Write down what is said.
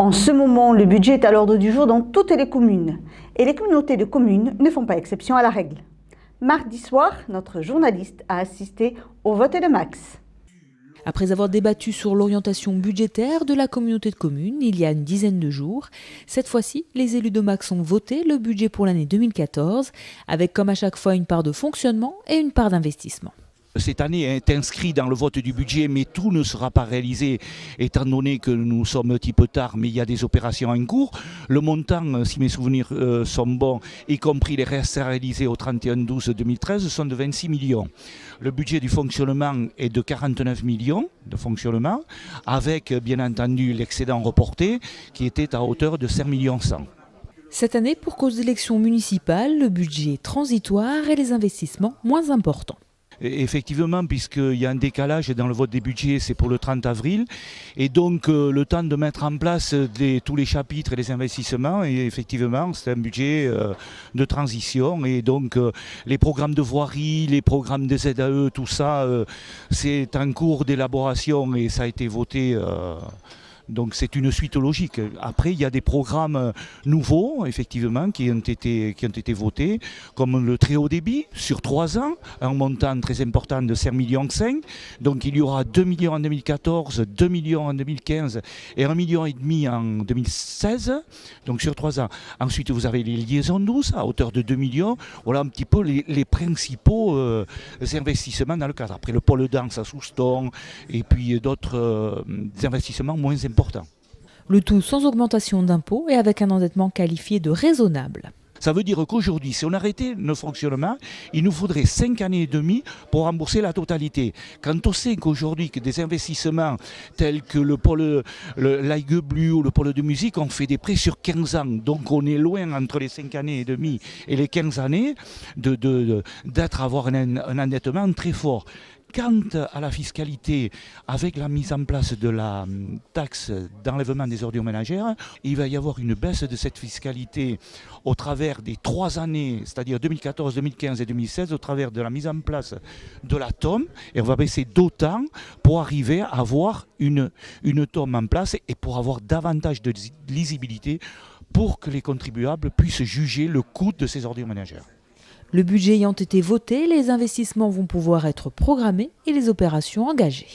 En ce moment, le budget est à l'ordre du jour dans toutes les communes. Et les communautés de communes ne font pas exception à la règle. Mardi soir, notre journaliste a assisté au vote de Max. Après avoir débattu sur l'orientation budgétaire de la communauté de communes il y a une dizaine de jours, cette fois-ci, les élus de Max ont voté le budget pour l'année 2014, avec comme à chaque fois une part de fonctionnement et une part d'investissement. Cette année est inscrit dans le vote du budget, mais tout ne sera pas réalisé, étant donné que nous sommes un petit peu tard, mais il y a des opérations en cours. Le montant, si mes souvenirs sont bons, y compris les restes à réaliser au 31-12-2013, sont de 26 millions. Le budget du fonctionnement est de 49 millions de fonctionnement, avec bien entendu l'excédent reporté qui était à hauteur de 5 millions 100. Cette année, pour cause d'élections municipales, le budget est transitoire et les investissements moins importants. Effectivement, puisqu'il y a un décalage dans le vote des budgets, c'est pour le 30 avril. Et donc, le temps de mettre en place tous les chapitres et les investissements, et effectivement, c'est un budget de transition. Et donc, les programmes de voirie, les programmes de ZAE, tout ça, c'est en cours d'élaboration et ça a été voté. Donc c'est une suite logique. Après, il y a des programmes nouveaux, effectivement, qui ont été votés, comme le très haut débit sur 3 ans, un montant très important de 5,5 millions. Donc il y aura 2 millions en 2014, 2 millions en 2015 et 1,5 million en 2016, donc sur 3 ans. Ensuite, vous avez les liaisons douces à hauteur de 2 millions. Voilà un petit peu les principaux investissements dans le cadre. Après, le pôle danse à Souston et puis d'autres investissements moins importants. Le tout sans augmentation d'impôts et avec un endettement qualifié de raisonnable. Ça veut dire qu'aujourd'hui, si on arrêtait le fonctionnement, il nous faudrait 5 années et demie pour rembourser la totalité. Quand on sait qu'aujourd'hui, que des investissements tels que le pôle l'Aigle Bleu ou le pôle de musique, on fait des prêts sur 15 ans. Donc on est loin entre les 5 années et demie et les 15 années d'avoir un endettement très fort. Quant à la fiscalité, avec la mise en place de la taxe d'enlèvement des ordures ménagères, il va y avoir une baisse de cette fiscalité au travers des 3 années, c'est-à-dire 2014, 2015 et 2016, au travers de la mise en place de la TOM. Et on va baisser d'autant pour arriver à avoir une TOM en place et pour avoir davantage de lisibilité pour que les contribuables puissent juger le coût de ces ordures ménagères. Le budget ayant été voté, les investissements vont pouvoir être programmés et les opérations engagées.